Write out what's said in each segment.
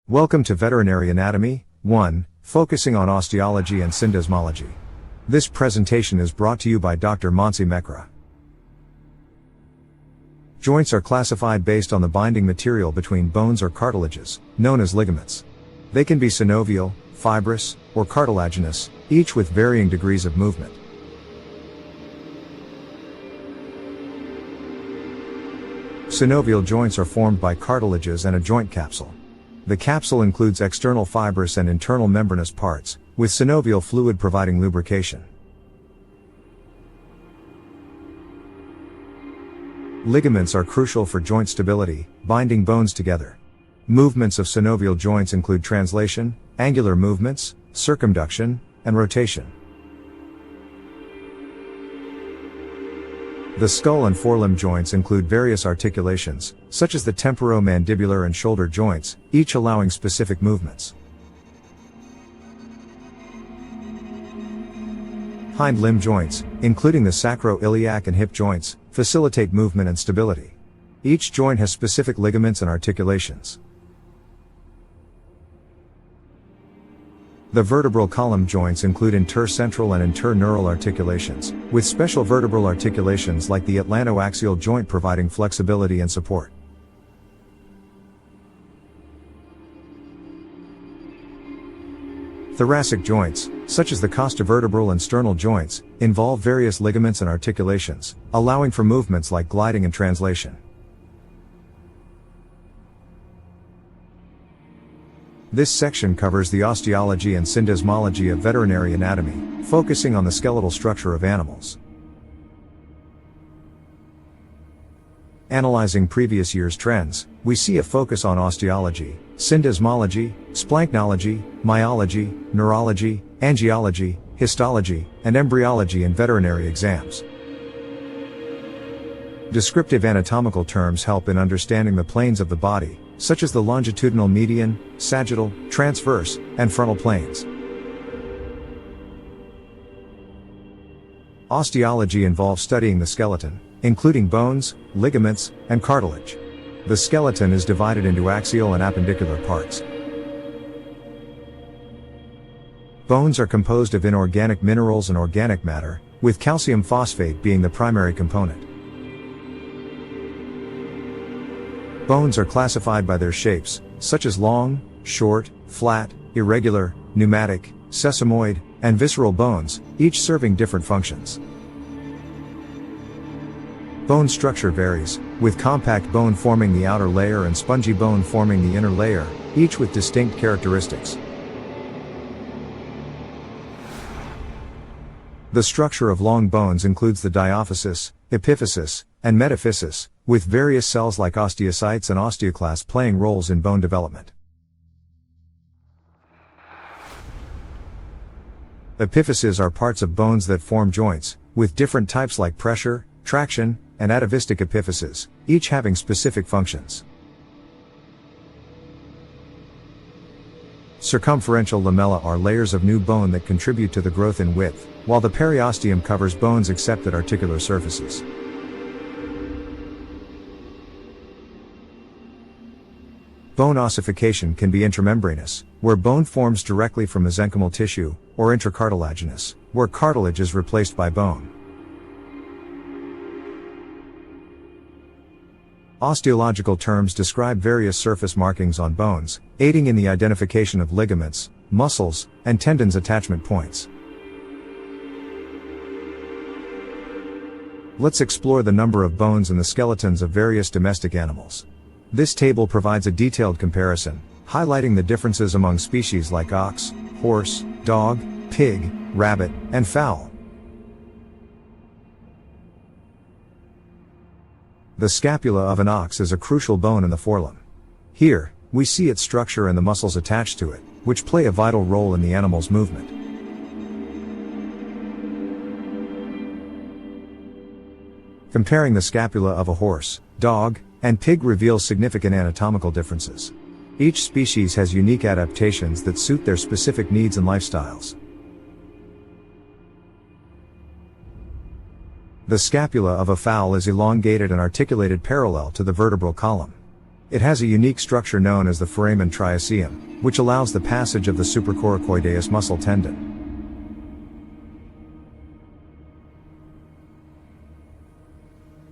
Welcome to Veterinary Anatomy 1, focusing on osteology and syndesmology. This presentation is brought to you by Dr. Mansi Mehra. Joints are classified based on the binding material between bones or cartilages, known as ligaments. They can be synovial, fibrous, or cartilaginous, each with varying degrees of movement. Synovial joints are formed by cartilages and a joint capsule. The capsule includes external fibrous and internal membranous parts, with synovial fluid providing lubrication. Ligaments are crucial for joint stability, binding bones together. Movements of synovial joints include translation, angular movements, circumduction, and rotation. The skull and forelimb joints include various articulations, such as the temporomandibular and shoulder joints, each allowing specific movements. Hind limb joints, including the sacroiliac and hip joints, facilitate movement and stability. Each joint has specific ligaments and articulations. The vertebral column joints include intercentral and interneural articulations, with special vertebral articulations like the atlantoaxial joint providing flexibility and support. Thoracic joints, such as the costovertebral and sternal joints, involve various ligaments and articulations, allowing for movements like gliding and translation. This section covers the osteology and syndesmology of veterinary anatomy, focusing on the skeletal structure of animals. Analyzing previous year's trends, we see a focus on osteology, syndesmology, splanchnology, myology, neurology, angiology, histology, and embryology in veterinary exams. Descriptive anatomical terms help in understanding the planes of the body, such as the longitudinal median, sagittal, transverse, and frontal planes. Osteology involves studying the skeleton, including bones, ligaments, and cartilage. The skeleton is divided into axial and appendicular parts. Bones are composed of inorganic minerals and organic matter, with calcium phosphate being the primary component. Bones are classified by their shapes, such as long, short, flat, irregular, pneumatic, sesamoid, and visceral bones, each serving different functions. Bone structure varies, with compact bone forming the outer layer and spongy bone forming the inner layer, each with distinct characteristics. The structure of long bones includes the diaphysis, epiphysis, and metaphysis, with various cells like osteocytes and osteoclasts playing roles in bone development. Epiphyses are parts of bones that form joints, with different types like pressure, traction, and atavistic epiphyses, each having specific functions. Circumferential lamella are layers of new bone that contribute to the growth in width, while the periosteum covers bones except at articular surfaces. Bone ossification can be intramembranous, where bone forms directly from mesenchymal tissue, or intracartilaginous, where cartilage is replaced by bone. Osteological terms describe various surface markings on bones, aiding in the identification of ligaments, muscles, and tendons attachment points. Let's explore the number of bones in the skeletons of various domestic animals. This table provides a detailed comparison, highlighting the differences among species like ox, horse, dog, pig, rabbit, and fowl. The scapula of an ox is a crucial bone in the forelimb. Here, we see its structure and the muscles attached to it, which play a vital role in the animal's movement. Comparing the scapula of a horse, dog, and pig reveals significant anatomical differences. Each species has unique adaptations that suit their specific needs and lifestyles. The scapula of a fowl is elongated and articulated parallel to the vertebral column. It has a unique structure known as the foramen triaceum, which allows the passage of the supracoracoideus muscle tendon.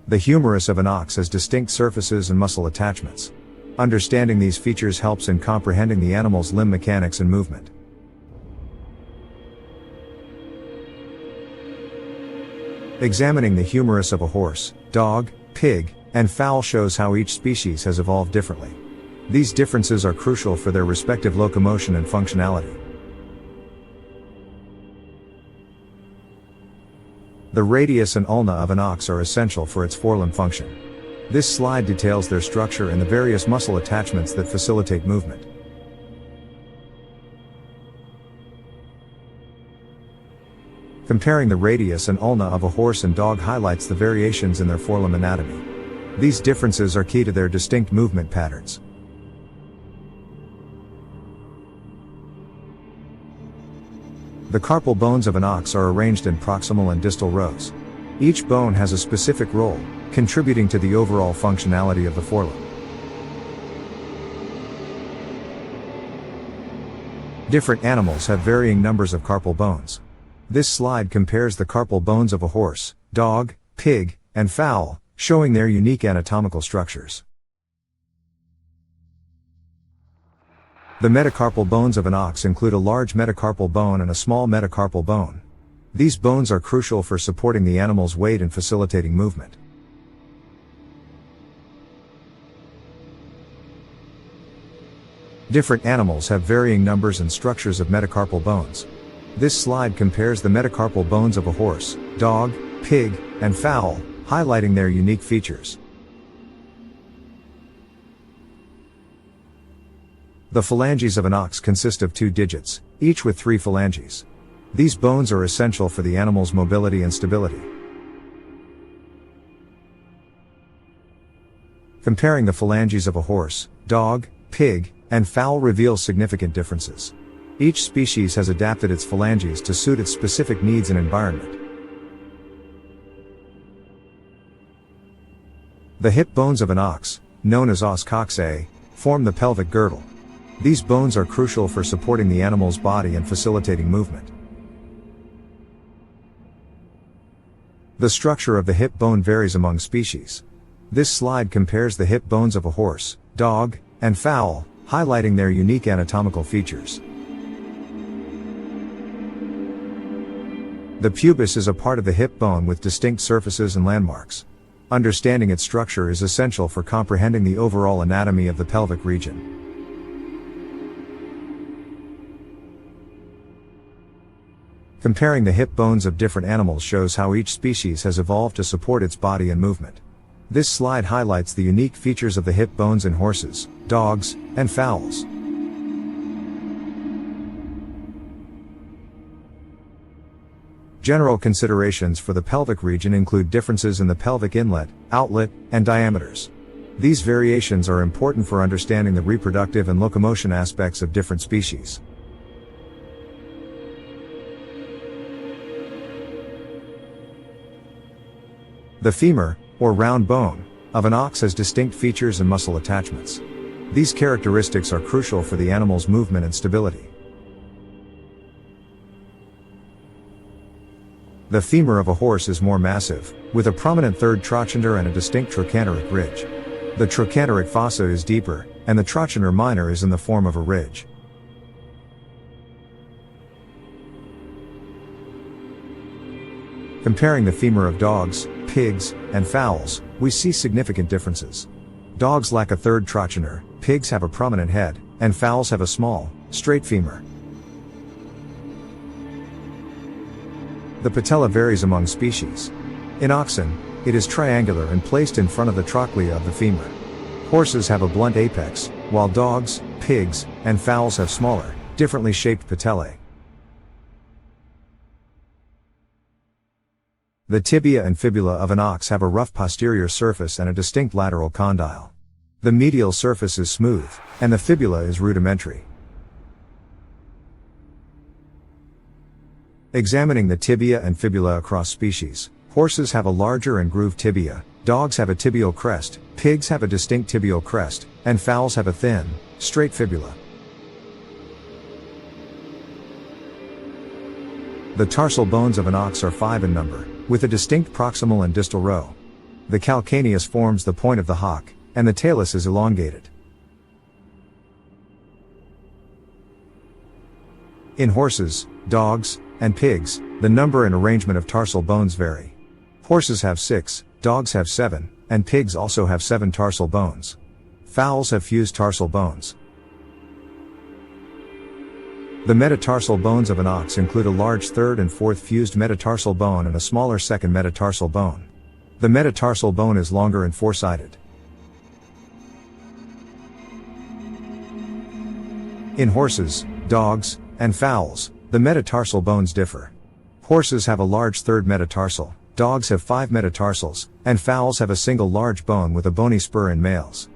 The humerus of an ox has distinct surfaces and muscle attachments. Understanding these features helps in comprehending the animal's limb mechanics and movement. Examining the humerus of a horse, dog, pig, and fowl shows how each species has evolved differently. These differences are crucial for their respective locomotion and functionality. The radius and ulna of an ox are essential for its forelimb function. This slide details their structure and the various muscle attachments that facilitate movement. Comparing the radius and ulna of a horse and dog highlights the variations in their forelimb anatomy. These differences are key to their distinct movement patterns. The carpal bones of an ox are arranged in proximal and distal rows. Each bone has a specific role, contributing to the overall functionality of the forelimb. Different animals have varying numbers of carpal bones. This slide compares the carpal bones of a horse, dog, pig, and fowl, showing their unique anatomical structures. The metacarpal bones of an ox include a large metacarpal bone and a small metacarpal bone. These bones are crucial for supporting the animal's weight and facilitating movement. Different animals have varying numbers and structures of metacarpal bones. This slide compares the metacarpal bones of a horse, dog, pig, and fowl, highlighting their unique features. The phalanges of an ox consist of 2 digits, each with 3 phalanges. These bones are essential for the animal's mobility and stability. Comparing the phalanges of a horse, dog, pig, and fowl reveals significant differences. Each species has adapted its phalanges to suit its specific needs and environment. The hip bones of an ox, known as os coxae, form the pelvic girdle. These bones are crucial for supporting the animal's body and facilitating movement. The structure of the hip bone varies among species. This slide compares the hip bones of a horse, dog, and fowl, highlighting their unique anatomical features. The pubis is a part of the hip bone with distinct surfaces and landmarks. Understanding its structure is essential for comprehending the overall anatomy of the pelvic region. Comparing the hip bones of different animals shows how each species has evolved to support its body and movement. This slide highlights the unique features of the hip bones in horses, dogs, and fowls. General considerations for the pelvic region include differences in the pelvic inlet, outlet, and diameters. These variations are important for understanding the reproductive and locomotion aspects of different species. The femur, or round bone, of an ox has distinct features and muscle attachments. These characteristics are crucial for the animal's movement and stability. The femur of a horse is more massive, with a prominent third trochanter and a distinct trochanteric ridge. The trochanteric fossa is deeper, and the trochanter minor is in the form of a ridge. Comparing the femur of dogs, pigs, and fowls, we see significant differences. Dogs lack a third trochanter, pigs have a prominent head, and fowls have a small, straight femur. The patella varies among species. In oxen, it is triangular and placed in front of the trochlea of the femur. Horses have a blunt apex, while dogs, pigs, and fowls have smaller, differently shaped patellae. The tibia and fibula of an ox have a rough posterior surface and a distinct lateral condyle. The medial surface is smooth, and the fibula is rudimentary. Examining the tibia and fibula across species, horses have a larger and grooved tibia, dogs have a tibial crest, pigs have a distinct tibial crest, and fowls have a thin, straight fibula. The tarsal bones of an ox are 5 in number, with a distinct proximal and distal row. The calcaneus forms the point of the hock, and the talus is elongated. In horses, dogs, and pigs, the number and arrangement of tarsal bones vary. Horses have 6, dogs have 7, and pigs also have 7 tarsal bones. Fowls have fused tarsal bones. The metatarsal bones of an ox include a large third and fourth fused metatarsal bone and a smaller second metatarsal bone. The metatarsal bone is longer and four-sided. In horses, dogs, and fowls, the metatarsal bones differ. Horses have a large third metatarsal, dogs have 5 metatarsals, and fowls have a single large bone with a bony spur in males.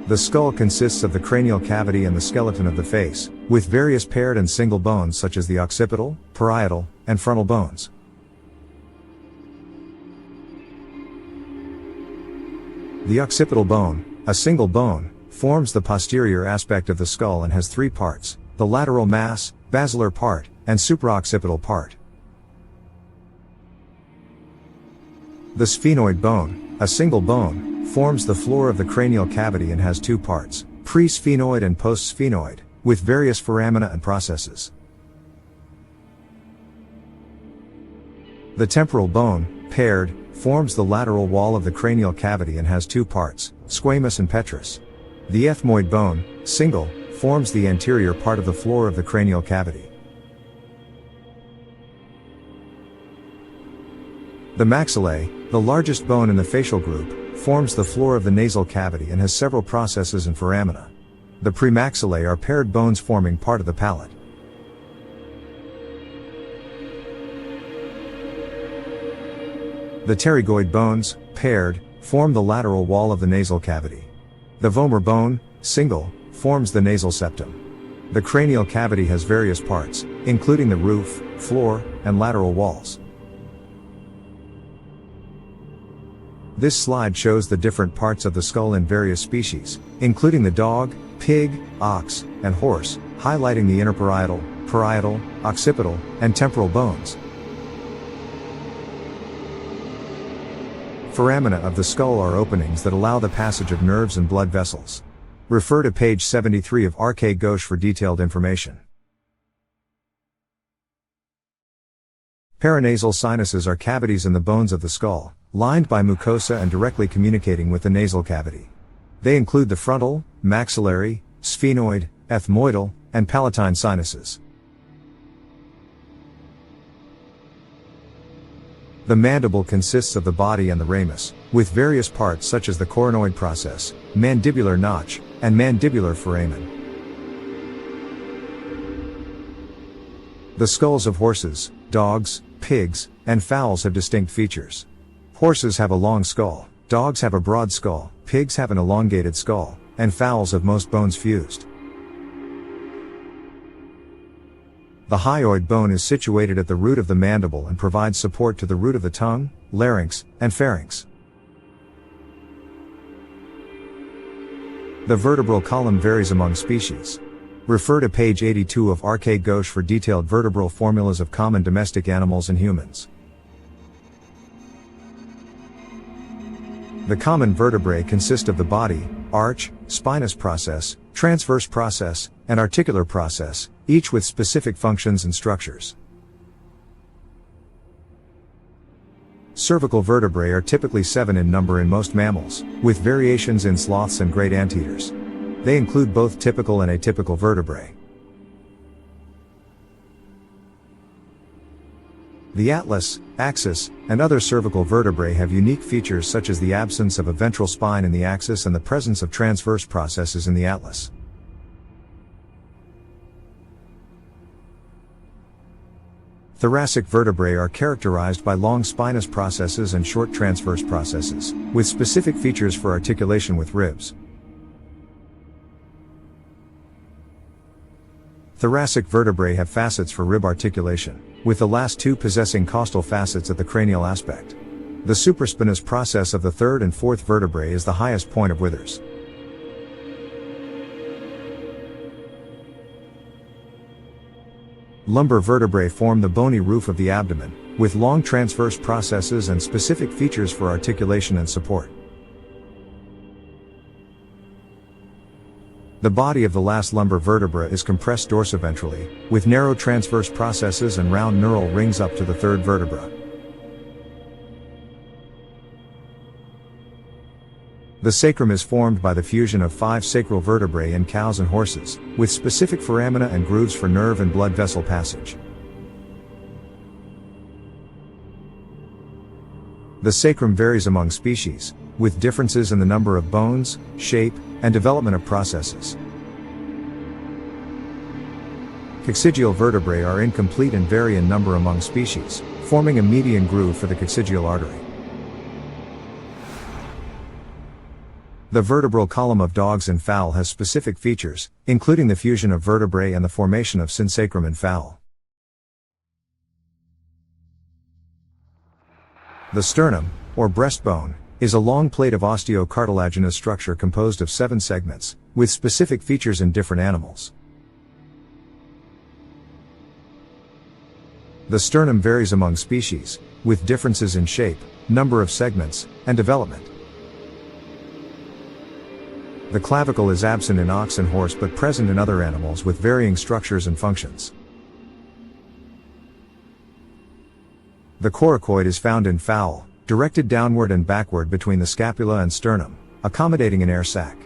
The skull consists of the cranial cavity and the skeleton of the face, with various paired and single bones such as the occipital, parietal, and frontal bones. The occipital bone, a single bone, forms the posterior aspect of the skull and has 3 parts: the lateral mass, basilar part, and supraoccipital part. The sphenoid bone, a single bone, forms the floor of the cranial cavity and has 2 parts, pre-sphenoid and post-sphenoid, with various foramina and processes. The temporal bone, paired, forms the lateral wall of the cranial cavity and has 2 parts, squamous and petrous. The ethmoid bone, single, forms the anterior part of the floor of the cranial cavity. The maxillae, the largest bone in the facial group, forms the floor of the nasal cavity and has several processes and foramina. The premaxillae are paired bones forming part of the palate. The pterygoid bones, paired, form the lateral wall of the nasal cavity. The vomer bone, single, forms the nasal septum. The cranial cavity has various parts, including the roof, floor, and lateral walls. This slide shows the different parts of the skull in various species, including the dog, pig, ox, and horse, highlighting the interparietal, parietal, occipital, and temporal bones. Foramina of the skull are openings that allow the passage of nerves and blood vessels. Refer to page 73 of R.K. Ghosh for detailed information. Paranasal sinuses are cavities in the bones of the skull, lined by mucosa and directly communicating with the nasal cavity. They include the frontal, maxillary, sphenoid, ethmoidal, and palatine sinuses. The mandible consists of the body and the ramus, with various parts such as the coronoid process, mandibular notch, and mandibular foramen. The skulls of horses, dogs, pigs, and fowls have distinct features. Horses have a long skull, dogs have a broad skull, pigs have an elongated skull, and fowls have most bones fused. The hyoid bone is situated at the root of the mandible and provides support to the root of the tongue, larynx, and pharynx. The vertebral column varies among species. Refer to page 82 of R.K. Ghosh for detailed vertebral formulas of common domestic animals and humans. The common vertebrae consist of the body, arch, spinous process, transverse process, and articular process, each with specific functions and structures. Cervical vertebrae are typically 7 in number in most mammals, with variations in sloths and great anteaters. They include both typical and atypical vertebrae. The atlas, axis, and other cervical vertebrae have unique features such as the absence of a ventral spine in the axis and the presence of transverse processes in the atlas. Thoracic vertebrae are characterized by long spinous processes and short transverse processes, with specific features for articulation with ribs. Thoracic vertebrae have facets for rib articulation, with the last two possessing costal facets at the cranial aspect. The supraspinous process of the third and fourth vertebrae is the highest point of withers. Lumbar vertebrae form the bony roof of the abdomen, with long transverse processes and specific features for articulation and support. The body of the last lumbar vertebra is compressed dorsoventrally, with narrow transverse processes and round neural rings up to the third vertebra. The sacrum is formed by the fusion of 5 sacral vertebrae in cows and horses, with specific foramina and grooves for nerve and blood vessel passage. The sacrum varies among species, with differences in the number of bones, shape, and development of processes. Coccygeal vertebrae are incomplete and vary in number among species, forming a median groove for the coccygeal artery. The vertebral column of dogs and fowl has specific features, including the fusion of vertebrae and the formation of synsacrum in fowl. The sternum, or breastbone, is a long plate of osteocartilaginous structure composed of 7 segments, with specific features in different animals. The sternum varies among species, with differences in shape, number of segments, and development. The clavicle is absent in ox and horse but present in other animals with varying structures and functions. The coracoid is found in fowl, directed downward and backward between the scapula and sternum, accommodating an air sac.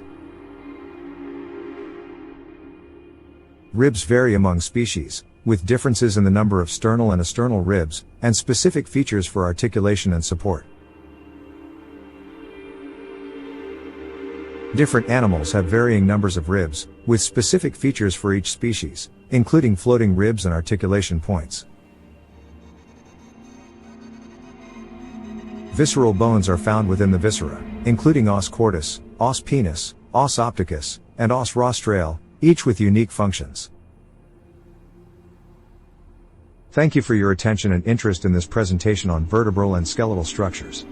Ribs vary among species, with differences in the number of sternal and asternal ribs, and specific features for articulation and support. Different animals have varying numbers of ribs, with specific features for each species, including floating ribs and articulation points. Visceral bones are found within the viscera, including os cordis, os penis, os opticus, and os rostrale, each with unique functions. Thank you for your attention and interest in this presentation on vertebral and skeletal structures.